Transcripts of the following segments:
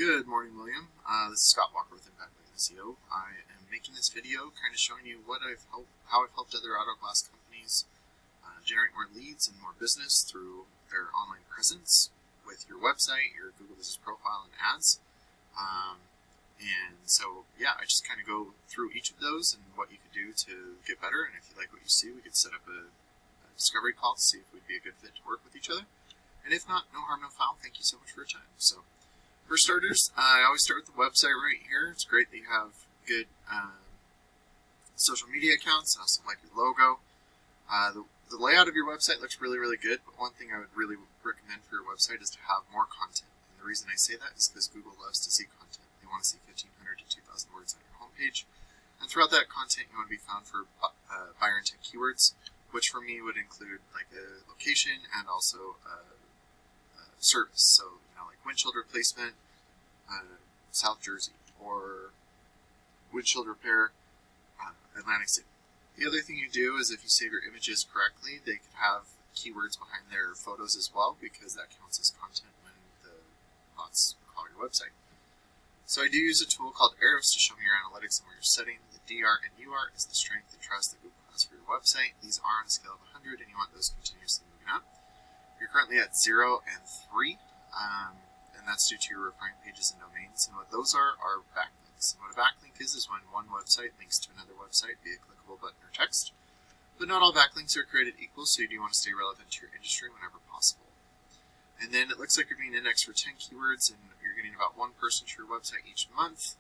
Good morning, William. This is Scott Walker with Impact Light SEO. I am making this video kind of showing you how I've helped other auto glass companies generate more leads and more business through their online presence with your website, your Google Business Profile, and ads. I just kind of go through each of those and what you could do to get better. And if you like what you see, we could set up a discovery call to see if we'd be a good fit to work with each other. And if not, no harm, no foul. Thank you so much for your time. So, for starters, I always start with the website right here. It's great that you have good social media accounts. I also like your logo. The layout of your website looks really, really good, but one thing I would really recommend for your website is to have more content. And the reason I say that is because Google loves to see content. They want to see 1,500 to 2,000 words on your homepage. And throughout that content, you want to be found for buyer intent keywords, which for me would include like a location and also a service. So, like windshield replacement, South Jersey, or windshield repair, Atlantic City. The other thing you do is if you save your images correctly, they could have keywords behind their photos as well, because that counts as content when the bots call your website. So I do use a tool called Arrows to show me your analytics and where you're setting. The DR and UR is the strength and trust that Google has for your website. These are on a scale of 100, and you want those continuously moving up. You're currently at 0 and 3, and that's due to your refined pages and domains. And what those are backlinks. And what a backlink is when one website links to another website via clickable button or text. But not all backlinks are created equal, so you do want to stay relevant to your industry whenever possible. And then it looks like you're being indexed for 10 keywords, and you're getting about one person to your website each month.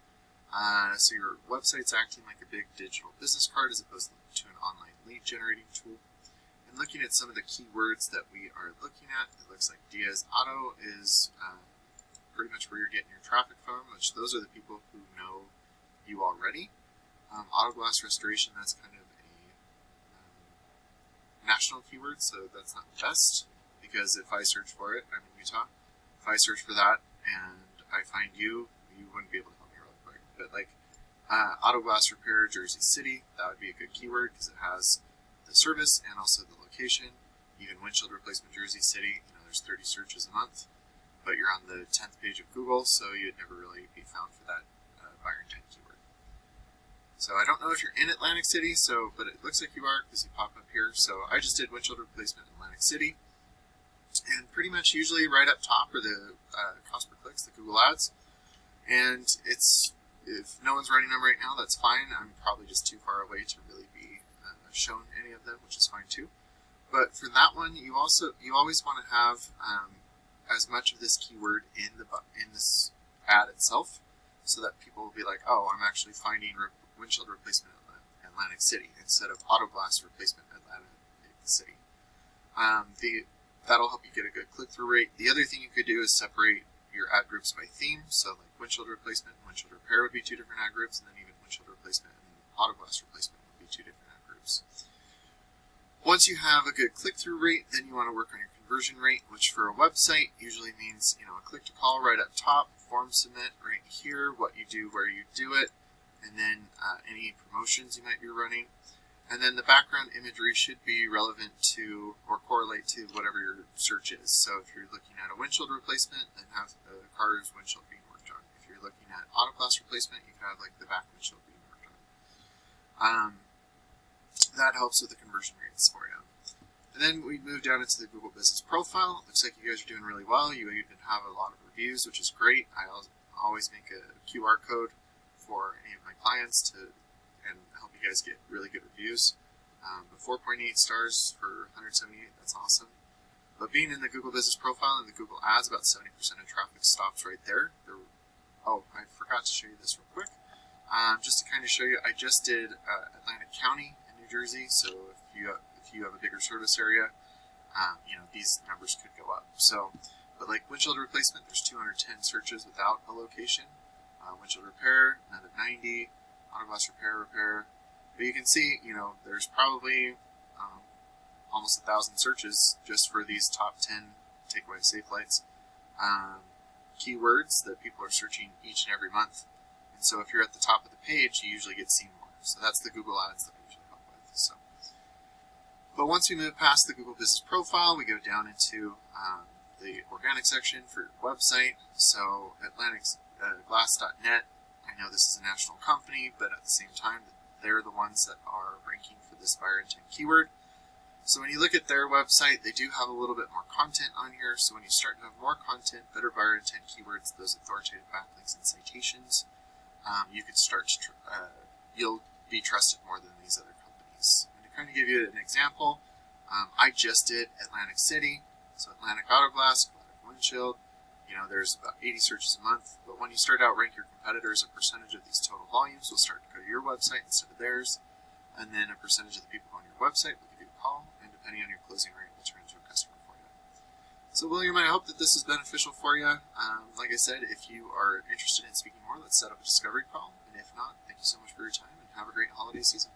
So your website's acting like a big digital business card as opposed to an online lead generating tool. And looking at some of the keywords that we are looking at, it looks like Diaz Auto is pretty much where you're getting your traffic from, which those are the people who know you already. Auto glass restoration, that's kind of a national keyword, so that's not the best, because if I search for it, I'm in Utah. If I search for that and I find you wouldn't be able to help me really quick. But like auto glass repair, Jersey City, that would be a good keyword because it has the service and also the location. Even windshield replacement, Jersey City, there's 30 searches a month, but you're on the 10th page of Google, so you'd never really be found for that buyer intent keyword. So I don't know if you're in Atlantic City, but it looks like you are because you pop up here. So I just did windshield replacement in Atlantic City, and pretty much usually right up top are the cost per clicks, the Google ads, and if no one's running them right now, that's fine. I'm probably just too far away to really be shown any of them, which is fine too. But for that one, you always want to have as much of this keyword in this ad itself, so that people will be like, oh, I'm actually finding windshield replacement in Atlantic City instead of auto glass replacement in Atlantic City. That'll help you get a good click-through rate. The other thing you could do is separate your ad groups by theme. So like windshield replacement and windshield repair would be two different ad groups, and then even windshield replacement and auto glass replacement would be two different ad groups. Once you have a good click-through rate, then you want to work on your conversion rate, which for a website usually means a click-to-call right up top, form submit right here, what you do, where you do it, and then any promotions you might be running. And then the background imagery should be relevant to or correlate to whatever your search is. So if you're looking at a windshield replacement, then have the car's windshield being worked on. If you're looking at auto glass replacement, you can have like the back windshield being worked on. That helps with the conversion rates for you. And then we move down into the Google Business Profile. Looks like you guys are doing really well. You even have a lot of reviews, which is great. I always make a QR code for any of my clients and help you guys get really good reviews. But 4.8 stars for 178, that's awesome. But being in the Google Business Profile and the Google Ads, about 70% of traffic stops right there. Oh, I forgot to show you this real quick. Just to kind of show you, I just did Atlantic County in New Jersey, so if you have a bigger service area, these numbers could go up. But like windshield replacement, there's 210 searches without a location. Windshield repair, another 90. Auto glass repair. But you can see, there's probably almost 1,000 searches just for these top 10 takeaway safe lights keywords that people are searching each and every month. And so if you're at the top of the page, you usually get seen more. So that's the Google Ads that we usually help with. But once we move past the Google Business Profile, we go down into the organic section for your website. So AtlanticGlass.net, I know this is a national company, but at the same time, they're the ones that are ranking for this buyer intent keyword. So when you look at their website, they do have a little bit more content on here. So when you start to have more content, better buyer intent keywords, those authoritative backlinks and citations, you could start to, you'll be trusted more than these other companies. And to kind of give you an example, I just did Atlantic City, so Atlantic Auto Glass, Atlantic Windshield. You know, there's about 80 searches a month, but when you start out, rank your competitors, a percentage of these total volumes will start to go to your website instead of theirs, and then a percentage of the people on your website will give you a call, and depending on your closing rate, will turn into a customer for you. So, William, I hope that this is beneficial for you. Like I said, if you are interested in speaking more, let's set up a discovery call, and if not, thank you so much for your time, and have a great holiday season.